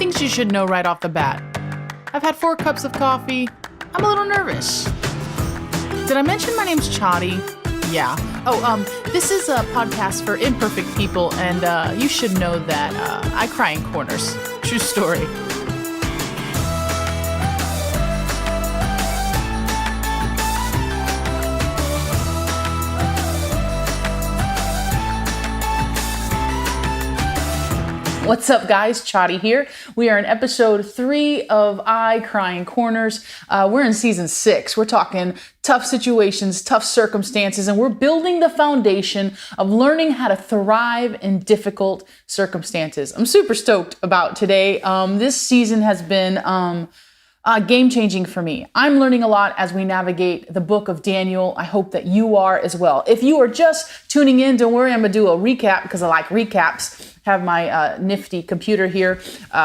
things you should know right off the bat. I've had 4 cups of coffee. I'm a little nervous. Did I mention my name's Chari? Yeah. This is a podcast for imperfect people, and you should know that I cry in corners. True story. What's up, guys? Chari here. We are in episode 3 of I Cry in Corners. We're in season 6. We're talking tough situations, tough circumstances, and we're building the foundation of learning how to thrive in difficult circumstances. I'm super stoked about today. This season has been game-changing for me. I'm learning a lot as we navigate the book of Daniel. I hope that you are as well. If you are just tuning in, don't worry, I'm going to do a recap because I like recaps. Have my nifty computer here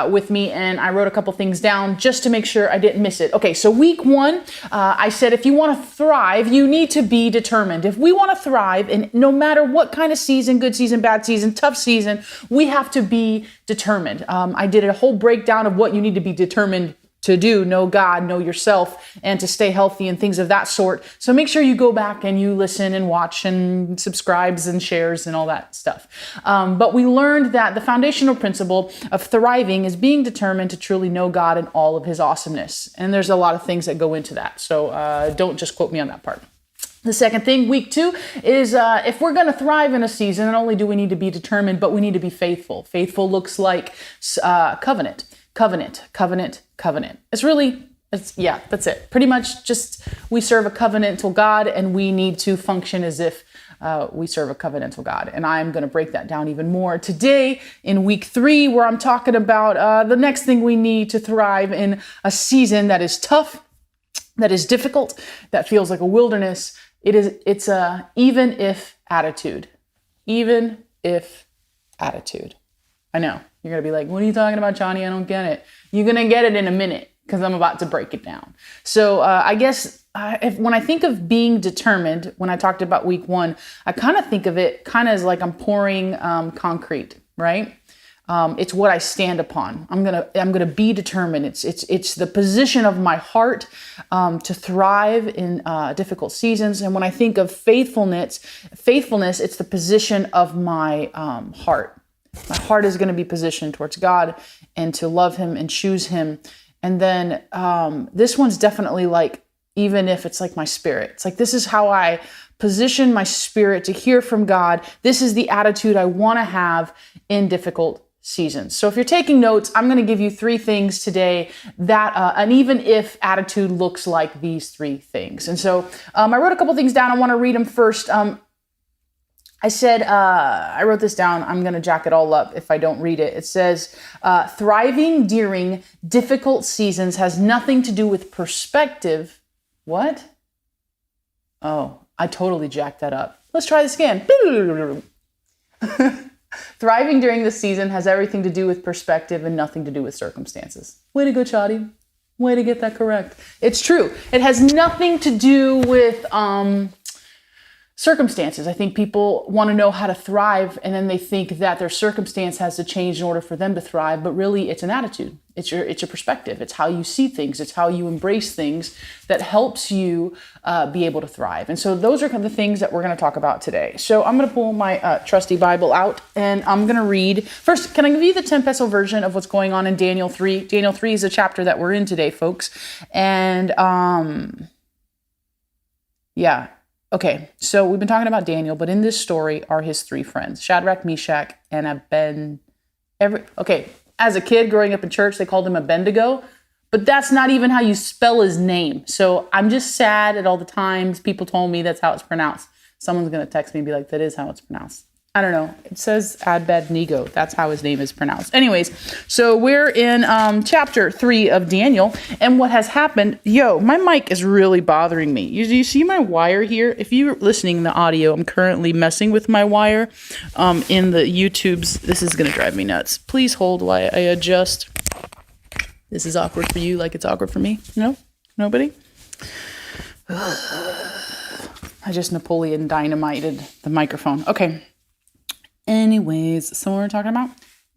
with me, and I wrote a couple things down just to make sure I didn't miss it. Okay, so week 1, I said if you want to thrive, you need to be determined. If we want to thrive, and no matter what kind of season, good season, bad season, tough season, we have to be determined. I did a whole breakdown of what you need to be determined to do, know God, know yourself, and to stay healthy and things of that sort. So make sure you go back and you listen and watch and subscribes and shares and all that stuff. But we learned that the foundational principle of thriving is being determined to truly know God and all of his awesomeness. And there's a lot of things that go into that. So don't just quote me on that part. The second thing, week 2, is if we're going to thrive in a season, not only do we need to be determined, but we need to be faithful. Faithful looks like covenant. That's it. Pretty much just we serve a covenantal God, and we need to function as if we serve a covenantal God. And I'm going to break that down even more today in week 3, where I'm talking about the next thing we need to thrive in a season that is tough, that is difficult, that feels like a wilderness. It's a even if attitude. Even if attitude. I know. You're going to be like, what are you talking about, Johnny? I don't get it. You're going to get it in a minute because I'm about to break it down. So I guess when I think of being determined, when I talked about week 1, I kind of think of it kind of as like I'm pouring concrete, right? It's what I stand upon. I'm gonna be determined. It's the position of my heart to thrive in difficult seasons. And when I think of faithfulness, it's the position of my heart. My heart is going to be positioned towards God and to love him and choose him. And then this one's definitely like, even if it's like my spirit, it's like, this is how I position my spirit to hear from God. This is the attitude I want to have in difficult seasons. So if you're taking notes, I'm going to give you 3 things today that an even if attitude looks like these 3 things. And so I wrote a couple things down. I want to read them first. I said, I wrote this down. I'm going to jack it all up if I don't read it. It says, thriving during difficult seasons has nothing to do with perspective. What? Oh, I totally jacked that up. Let's try this again. Thriving during the season has everything to do with perspective and nothing to do with circumstances. Way to go, Chadi. Way to get that correct. It's true. It has nothing to do with circumstances. I think people want to know how to thrive, and then they think that their circumstance has to change in order for them to thrive, but really it's an attitude. It's your perspective. It's how you see things. It's how you embrace things that helps you be able to thrive. And so those are kind of the things that we're going to talk about today. So I'm going to pull my trusty Bible out, and I'm going to read. First, can I give you the 10 peso version of what's going on in Daniel 3? Daniel 3 is a chapter that we're in today, folks. And okay, so we've been talking about Daniel, but in this story are his 3 friends, Shadrach, Meshach, and as a kid growing up in church, they called him Abednego, but that's not even how you spell his name. So I'm just sad at all the times people told me that's how it's pronounced. Someone's going to text me and be like, that is how it's pronounced. I don't know. It says Abednego. That's how his name is pronounced. Anyways, so we're in chapter 3 of Daniel. And what has happened, my mic is really bothering me. You see my wire here? If you're listening to the audio, I'm currently messing with my wire in the YouTubes. This is going to drive me nuts. Please hold while I adjust. This is awkward for you like it's awkward for me. No? Nobody? I just Napoleon dynamited the microphone. Okay. Anyways, so what we're talking about?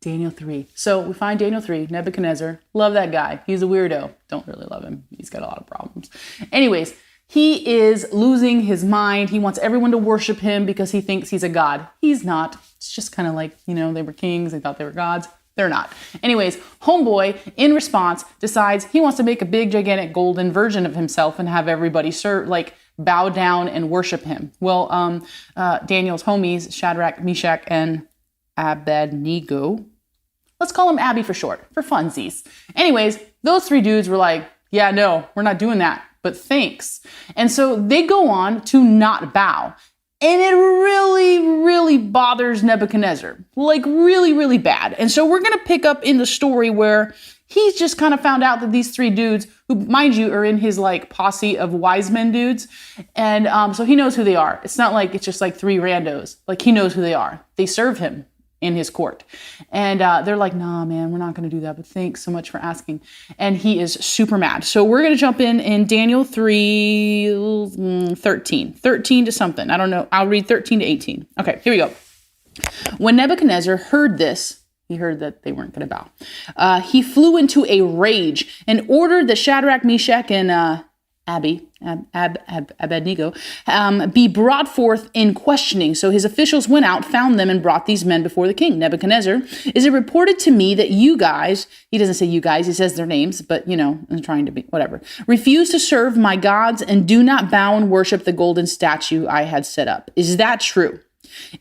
Daniel 3. So we find Daniel 3, Nebuchadnezzar. Love that guy. He's a weirdo. Don't really love him. He's got a lot of problems. Anyways, he is losing his mind. He wants everyone to worship him because he thinks he's a god. He's not. It's just kind of like, they were kings. They thought they were gods. They're not. Anyways, homeboy, in response, decides he wants to make a big, gigantic golden version of himself and have everybody bow down and worship him. Well, Daniel's homies, Shadrach, Meshach, and Abednego. Let's call him Abby for short, for funsies. Anyways, those three dudes were like, yeah, no, we're not doing that, but thanks. And so they go on to not bow. And it really, really bothers Nebuchadnezzar, like really, really bad. And so we're going to pick up in the story where he's just kind of found out that these three dudes, who, mind you, are in his like posse of wise men dudes. And so he knows who they are. It's not like it's just like three randos. Like he knows who they are. They serve him in his court. And they're like, nah, man, we're not going to do that. But thanks so much for asking. And he is super mad. So we're going to jump in Daniel 3, 13 to something. I don't know. I'll read 13 to 18. Okay, here we go. When Nebuchadnezzar heard this, he heard that they weren't going to bow. He flew into a rage and ordered that Shadrach, Meshach, and Abednego, be brought forth in questioning. So his officials went out, found them, and brought these men before the king. Nebuchadnezzar, is it reported to me that you guys, he doesn't say you guys, he says their names, but I'm trying to be, whatever, refuse to serve my gods and do not bow and worship the golden statue I had set up? Is that true?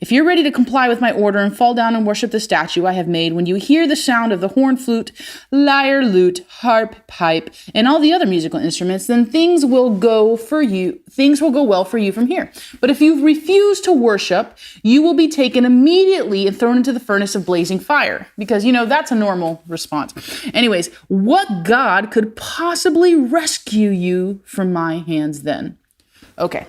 If you're ready to comply with my order and fall down and worship the statue I have made, when you hear the sound of the horn, flute, lyre, lute, harp, pipe, and all the other musical instruments, then things will go well for you from here. But if you refuse to worship, you will be taken immediately and thrown into the furnace of blazing fire. Because, that's a normal response. Anyways, what God could possibly rescue you from my hands then? Okay.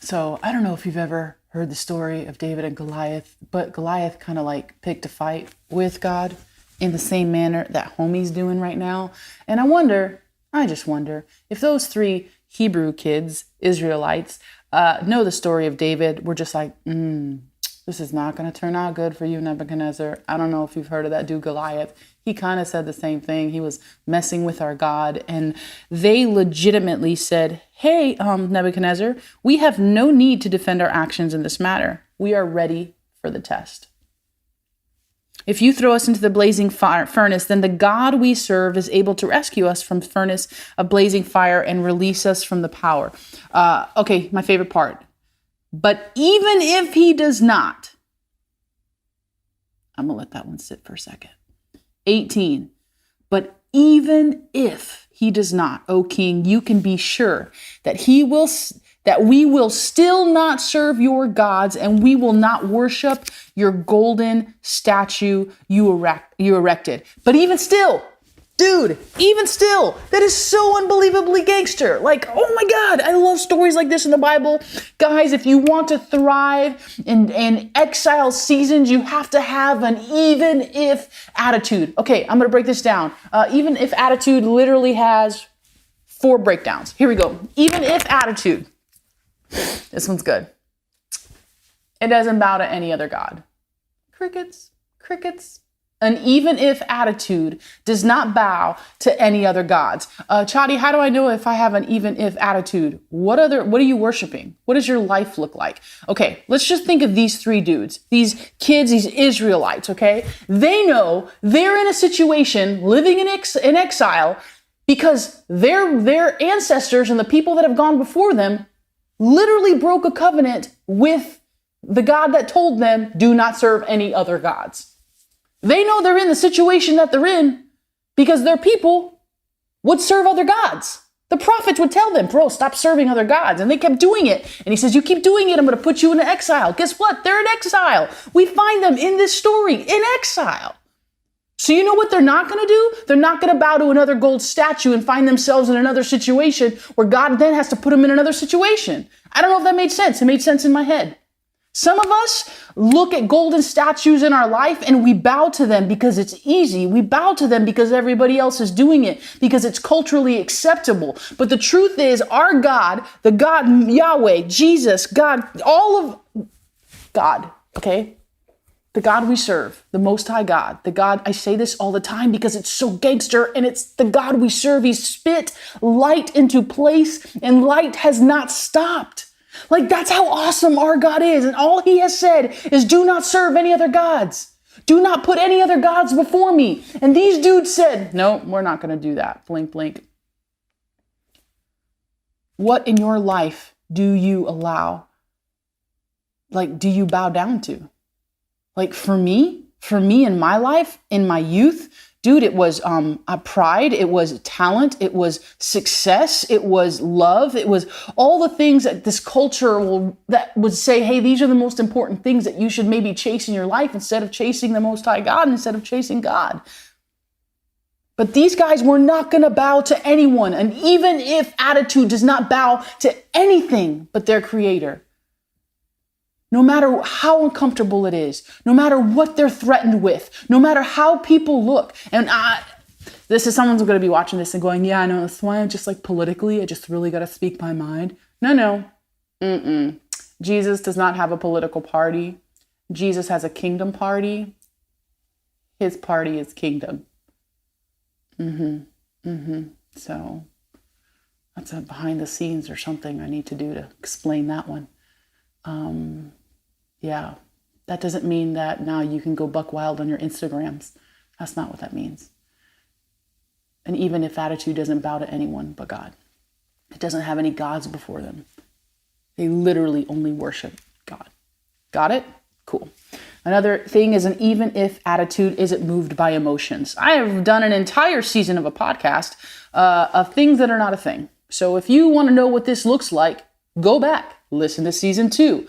So I don't know if you've ever heard the story of David and Goliath, but Goliath kind of like picked a fight with God in the same manner that homie's doing right now. And I just wonder if those three Hebrew kids, Israelites, know the story of David. We're just like, this is not going to turn out good for you, Nebuchadnezzar. I don't know if you've heard of that dude Goliath. He kind of said the same thing. He was messing with our God. And they legitimately said, hey, Nebuchadnezzar, we have no need to defend our actions in this matter. We are ready for the test. If you throw us into the blazing furnace, then the God we serve is able to rescue us from the furnace of blazing fire and release us from the power. Okay, my favorite part. But even if he does not, I'm going to let that one sit for a second. 18. But even if he does not, O king, you can be sure that we will still not serve your gods, and we will not worship your golden statue you erected. But even still, dude, that is so unbelievably gangster. Like, oh my God, I love stories like this in the Bible. Guys, if you want to thrive in exile seasons, you have to have an even if attitude. Okay, I'm going to break this down. Even if attitude literally has 4 breakdowns. Here we go. Even if attitude. This one's good. It doesn't bow to any other God. Crickets. An even if attitude does not bow to any other gods. Chari, how do I know if I have an even if attitude? What are you worshiping? What does your life look like? Okay, let's just think of these 3 dudes, these kids, these Israelites, okay? They know they're in a situation living in exile because their ancestors and the people that have gone before them literally broke a covenant with the God that told them, do not serve any other gods. They know they're in the situation that they're in because their people would serve other gods. The prophets would tell them, bro, stop serving other gods. And they kept doing it. And he says, you keep doing it, I'm going to put you into exile. Guess what? They're in exile. We find them in this story in exile. So you know what they're not going to do? They're not going to bow to another gold statue and find themselves in another situation where God then has to put them in another situation. I don't know if that made sense. It made sense in my head. Some of us look at golden statues in our life and we bow to them because it's easy. We bow to them because everybody else is doing it, because it's culturally acceptable. But the truth is, our God, the God Yahweh, Jesus, God, all of God, okay? The God we serve, the Most High God, the God, I say this all the time because it's so gangster, and it's the God we serve. He spit light into place, and light has not stopped. Like, that's how awesome our God is. And all he has said is, do not serve any other gods. Do not put any other gods before me. And these dudes said, no, we're not going to do that. Blink, blink. What in your life do you allow? Like, do you bow down to? Like, for me in my life, in my youth, dude, it was a pride, it was talent, it was success, it was love, it was all the things that this culture that would say, hey, these are the most important things that you should maybe chase in your life instead of chasing the Most High God, instead of chasing God. But these guys were not going to bow to anyone. And even if attitude does not bow to anything but their creator, no matter how uncomfortable it is, no matter what they're threatened with, no matter how people look. And someone's going to be watching this and going, yeah, I know, that's why I'm just like politically, I just really got to speak my mind. No. Jesus does not have a political party. Jesus has a kingdom party. His party is kingdom. So that's a behind the scenes or something I need to do to explain that one. Yeah, that doesn't mean that now you can go buck wild on your Instagrams. That's not what that means. And even if attitude doesn't bow to anyone but God, it doesn't have any gods before them. They literally only worship God. Got it? Cool. Another thing is an even if attitude isn't moved by emotions. I have done an entire season of a podcast of things that are not a thing. So if you want to know what this looks like, go back, listen to season 2.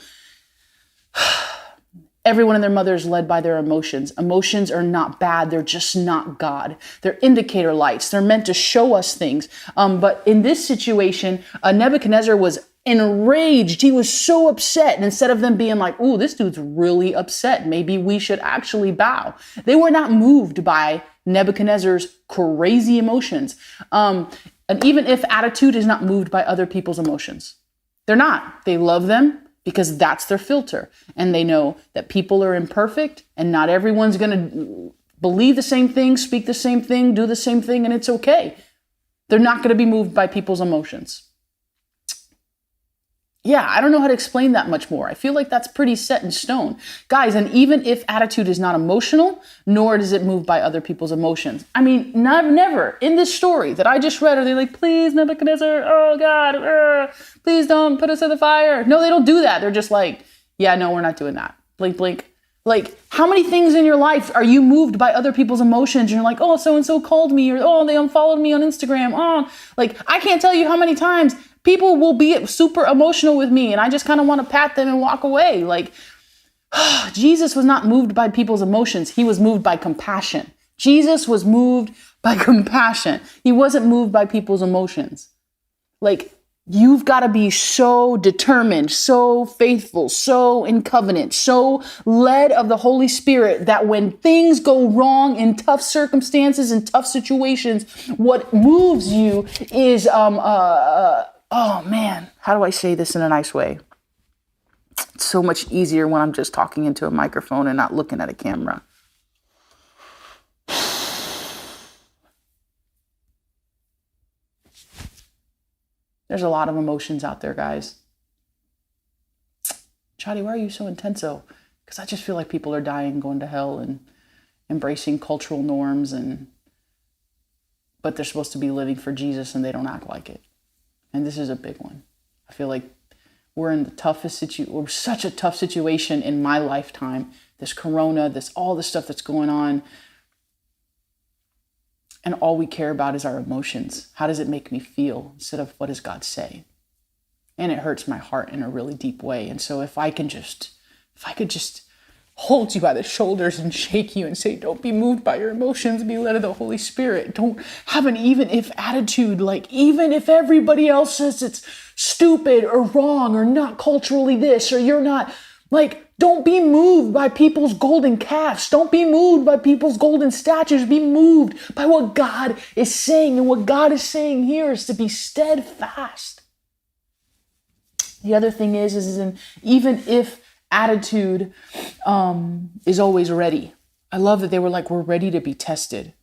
Everyone and their mother is led by their emotions. Emotions are not bad. They're just not God. They're indicator lights. They're meant to show us things. But in this situation, Nebuchadnezzar was enraged. He was so upset. And instead of them being like, ooh, this dude's really upset, maybe we should actually bow, they were not moved by Nebuchadnezzar's crazy emotions. And even if attitude is not moved by other people's emotions, they're not. They love them because that's their filter. And they know that people are imperfect and not everyone's going to believe the same thing, speak the same thing, do the same thing, and it's okay. They're not going to be moved by people's emotions. Yeah, I don't know how to explain that much more. I feel like that's pretty set in stone. Guys, and even if attitude is not emotional, nor does it move by other people's emotions. I mean, never in this story that I just read are they like, please, Nebuchadnezzar, oh God, please don't put us in the fire. No, they don't do that. They're just like, yeah, no, we're not doing that. Blink, blink. Like, how many things in your life are you moved by other people's emotions? And you're like, oh, so-and-so called me, or oh, they unfollowed me on Instagram. Oh, like, I can't tell you how many times people will be super emotional with me and I just kind of want to pat them and walk away. Like, Jesus was not moved by people's emotions. He was moved by compassion. Jesus was moved by compassion. He wasn't moved by people's emotions. Like, you've got to be so determined, so faithful, so in covenant, so led of the Holy Spirit that when things go wrong in tough circumstances and tough situations, what moves you is, oh man, how do I say this in a nice way? It's so much easier when I'm just talking into a microphone and not looking at a camera. There's a lot of emotions out there, guys. Chari, why are you so intenso? Because I just feel like people are dying, going to hell, and embracing cultural norms, but they're supposed to be living for Jesus and they don't act like it. And this is a big one. I feel like we're in the toughest we're such a tough situation in my lifetime. This corona, all this stuff that's going on. And all we care about is our emotions. How does it make me feel instead of what does God say? And it hurts my heart in a really deep way. And so if I could just hold you by the shoulders and shake you and say, don't be moved by your emotions, be led of the Holy Spirit. Don't have an even if attitude. Like, even if everybody else says it's stupid or wrong or not culturally this, or you're not, like, don't be moved by people's golden calves. Don't be moved by people's golden statues. Be moved by what God is saying. And what God is saying here is to be steadfast. The other thing is even if attitude is always ready. I love that they were like, we're ready to be tested.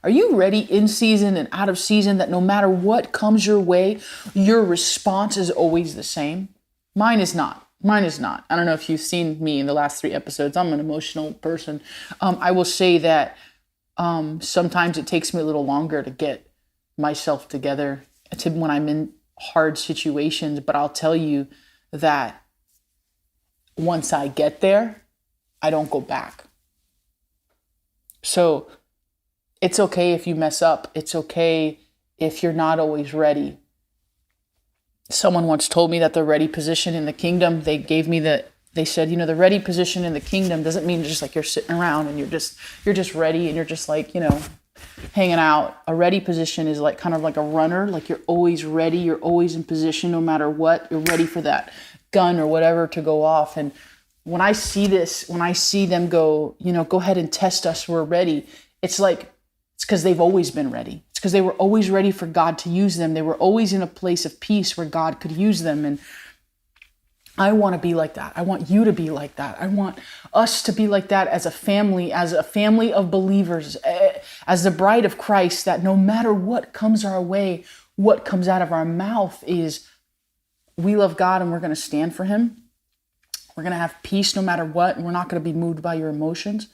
Are you ready in season and out of season that no matter what comes your way, your response is always the same? Mine is not. Mine is not. I don't know if you've seen me in the last 3 episodes. I'm an emotional person. I will say that sometimes it takes me a little longer to get myself together when I'm in hard situations. But I'll tell you that once I get there, I don't go back. So it's okay if you mess up. It's okay if you're not always ready. Someone once told me that the ready position in the kingdom, they said, the ready position in the kingdom doesn't mean just like you're sitting around and you're just ready and you're just like, hanging out. A ready position is like kind of like a runner, like you're always ready. You're always in position no matter what. You're ready for that gun or whatever to go off. And when I see them go, go ahead and test us, we're ready. It's because they've always been ready. It's because they were always ready for God to use them. They were always in a place of peace where God could use them. And I want to be like that. I want you to be like that. I want us to be like that as a family of believers, as the bride of Christ, that no matter what comes our way, what comes out of our mouth is, we love God and we're going to stand for him. We're going to have peace no matter what. And we're not going to be moved by your emotions.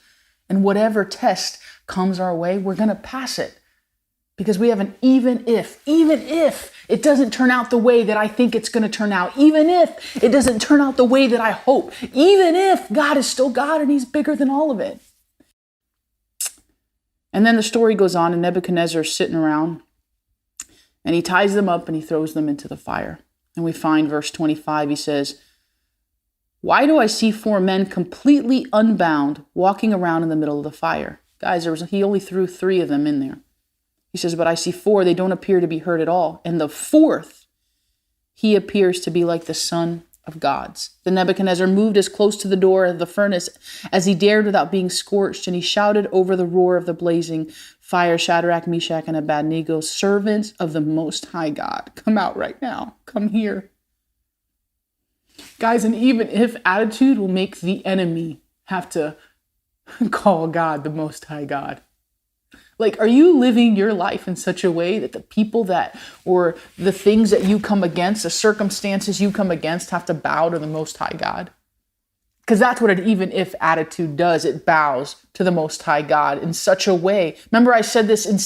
And whatever test comes our way, we're going to pass it. Because we have an even if it doesn't turn out the way that I think it's going to turn out, even if it doesn't turn out the way that I hope, even if God is still God and he's bigger than all of it. And then the story goes on and Nebuchadnezzar's sitting around and he ties them up and he throws them into the fire. And we find verse 25, he says, "Why do I see 4 men completely unbound walking around in the middle of the fire?" Guys, he only threw 3 of them in there. He says, "But I see 4, they don't appear to be hurt at all. And the 4th, he appears to be like the Son of Gods." Then Nebuchadnezzar moved as close to the door of the furnace as he dared without being scorched. And he shouted over the roar of the blazing fire, "Shadrach, Meshach, and Abednego, servants of the Most High God, come out right now. Come here." Guys, and even if attitude will make the enemy have to call God the Most High God. Like, are you living your life in such a way that the people or the things that you come against, the circumstances you come against, have to bow to the Most High God? Because that's what an even if attitude does. It bows to the Most High God in such a way. Remember, I said this in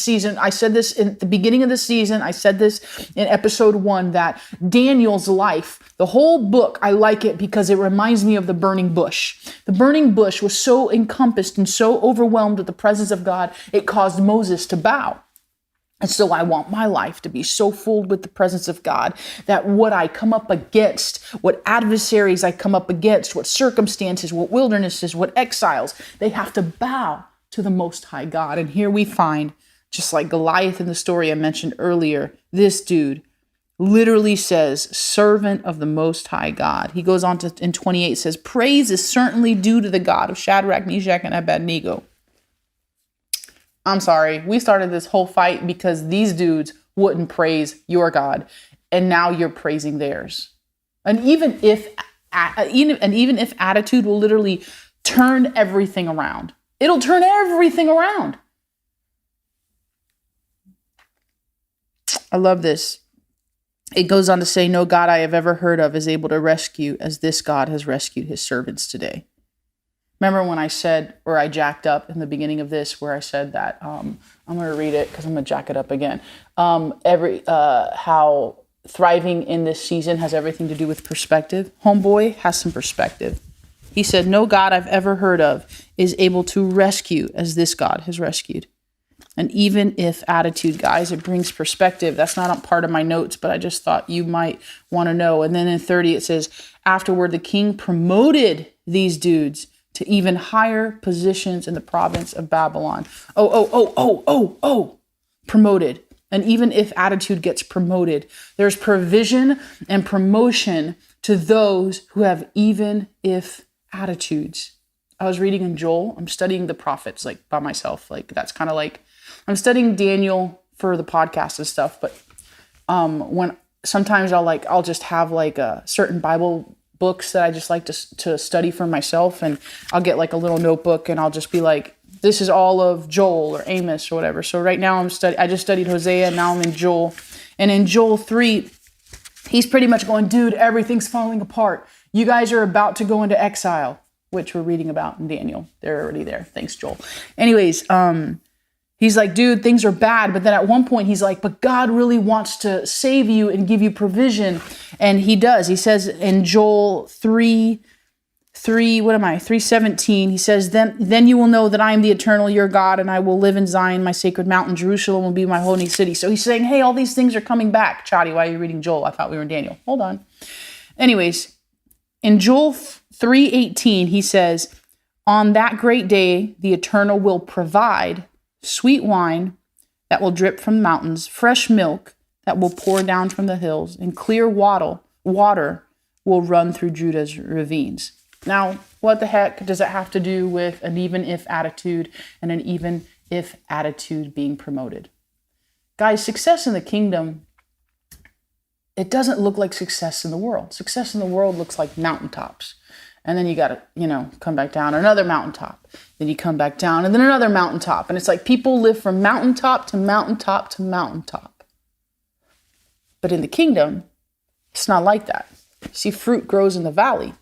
the beginning of the season. I said this in episode 1, that Daniel's life, the whole book, I like it because it reminds me of the burning bush. The burning bush was so encompassed and so overwhelmed with the presence of God, it caused Moses to bow. And so I want my life to be so full with the presence of God that what I come up against, what adversaries I come up against, what circumstances, what wildernesses, what exiles, they have to bow to the Most High God. And here we find, just like Goliath in the story I mentioned earlier, this dude literally says, servant of the Most High God. He goes on to, in 28, says, "Praise is certainly due to the God of Shadrach, Meshach, and Abednego." I'm sorry, we started this whole fight because these dudes wouldn't praise your God, and now you're praising theirs. And even if attitude will literally turn everything around, it'll turn everything around. I love this. It goes on to say, "No God I have ever heard of is able to rescue as this God has rescued his servants today." Remember when I said, or I jacked up in the beginning of this, where I said that, I'm going to read it because I'm going to jack it up again. How thriving in this season has everything to do with perspective. Homeboy has some perspective. He said, "No God I've ever heard of is able to rescue as this God has rescued." And even if attitude, guys, it brings perspective. That's not a part of my notes, but I just thought you might want to know. And then in 30, it says, "Afterward, the king promoted these dudes to even higher positions in the province of Babylon." Promoted. And even if attitude gets promoted, there's provision and promotion to those who have even if attitudes. I was reading in Joel. I'm studying the prophets like by myself. Like that's kind of like, I'm studying Daniel for the podcast and stuff. But when sometimes I'll just have like a certain Bible books that I just like to study for myself. And I'll get like a little notebook and I'll just be like, this is all of Joel or Amos or whatever. So right now I just studied Hosea and now I'm in Joel. And in Joel 3, he's pretty much going, dude, everything's falling apart. You guys are about to go into exile, which we're reading about in Daniel. They're already there. Thanks, Joel. Anyways, he's like, dude, things are bad. But then at one point he's like, but God really wants to save you and give you provision. And he does. He says in Joel 3:17, he says, then you will know that I am the eternal, your God, and I will live in Zion, my sacred mountain. Jerusalem will be my holy city. So he's saying, hey, all these things are coming back. Chari, why are you reading Joel? I thought we were in Daniel. Hold on. Anyways, in Joel 3:18, he says, on that great day, the eternal will provide sweet wine that will drip from the mountains, fresh milk that will pour down from the hills, and clear water will run through Judah's ravines. Now, what the heck does it have to do with an even if attitude and an even if attitude being promoted? Guys, success in the kingdom, it doesn't look like success in the world. Success in the world looks like mountaintops. And then you got to, come back down another mountaintop. Then you come back down and then another mountaintop. And it's like people live from mountaintop to mountaintop to mountaintop. But in the kingdom, it's not like that. See, fruit grows in the valley.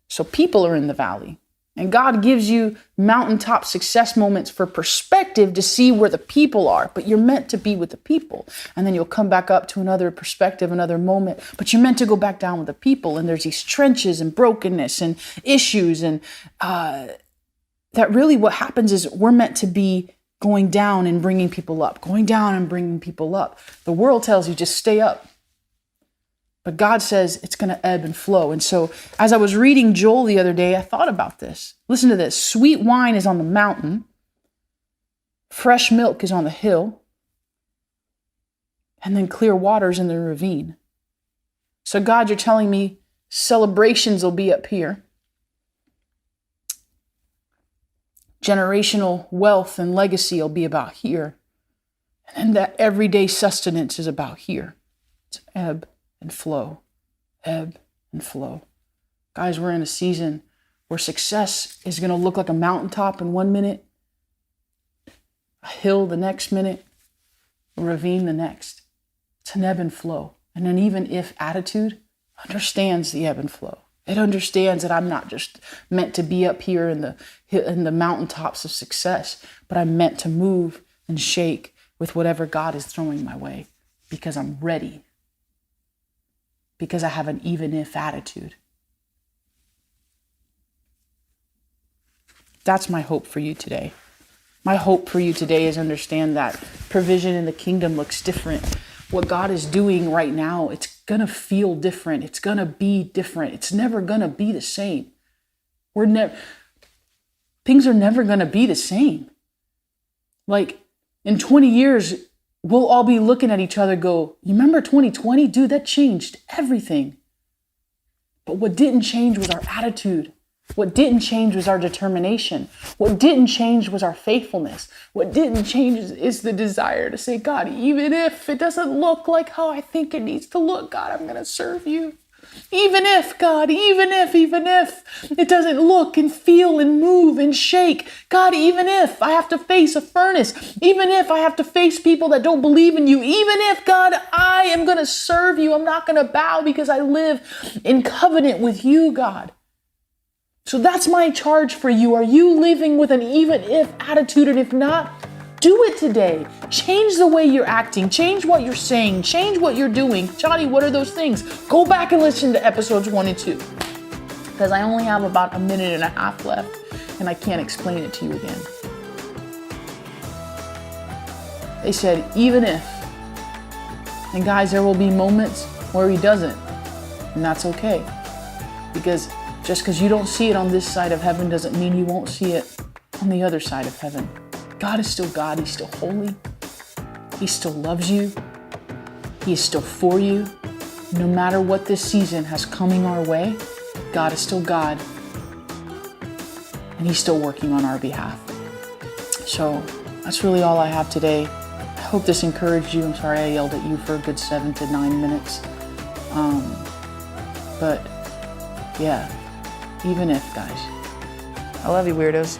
So people are in the valley. And God gives you mountaintop success moments for perspective to see where the people are. But you're meant to be with the people. And then you'll come back up to another perspective, another moment. But you're meant to go back down with the people. And there's these trenches and brokenness and issues. And that really what happens is we're meant to be going down and bringing people up. Going down and bringing people up. The world tells you just stay up. But God says it's going to ebb and flow. And so as I was reading Joel the other day, I thought about this. Listen to this. Sweet wine is on the mountain. Fresh milk is on the hill. And then clear waters in the ravine. So God, you're telling me celebrations will be up here. Generational wealth and legacy will be about here. And that everyday sustenance is about here. It's ebb and flow, ebb and flow. Guys, we're in a season where success is going to look like a mountaintop in 1 minute, a hill the next minute, a ravine the next. It's an ebb and flow. And an even if attitude understands the ebb and flow. It understands that I'm not just meant to be up here in the mountaintops of success, but I'm meant to move and shake with whatever God is throwing my way because I'm ready. Because I have an even if attitude. That's my hope for you today. My hope for you today is understand that provision in the kingdom looks different. What God is doing right now, it's going to feel different. It's going to be different. It's never going to be the same. Things are never going to be the same. Like in 20 years, we'll all be looking at each other go, you remember 2020? Dude, that changed everything. But what didn't change was our attitude. What didn't change was our determination. What didn't change was our faithfulness. What didn't change is the desire to say, God, even if it doesn't look like how I think it needs to look, God, I'm going to serve you. Even if, God, even if it doesn't look and feel and move and shake, God, even if I have to face a furnace, even if I have to face people that don't believe in you, even if, God, I am going to serve you, I'm not going to bow because I live in covenant with you, God. So that's my charge for you. Are you living with an even if attitude? And if not, do it today. Change the way you're acting. Change what you're saying. Change what you're doing. Chari, what are those things? Go back and listen to episodes 1 and 2. Because I only have about 1.5 minutes left. And I can't explain it to you again. They said, even if. And guys, there will be moments where he doesn't. And that's okay. Because just because you don't see it on this side of heaven doesn't mean you won't see it on the other side of heaven. God is still God. He's still holy. He still loves you. He is still for you. No matter what this season has coming our way, God is still God. And he's still working on our behalf. So that's really all I have today. I hope this encouraged you. I'm sorry I yelled at you for a good 7 to 9 minutes. But Yeah, even if, guys. I love you, weirdos.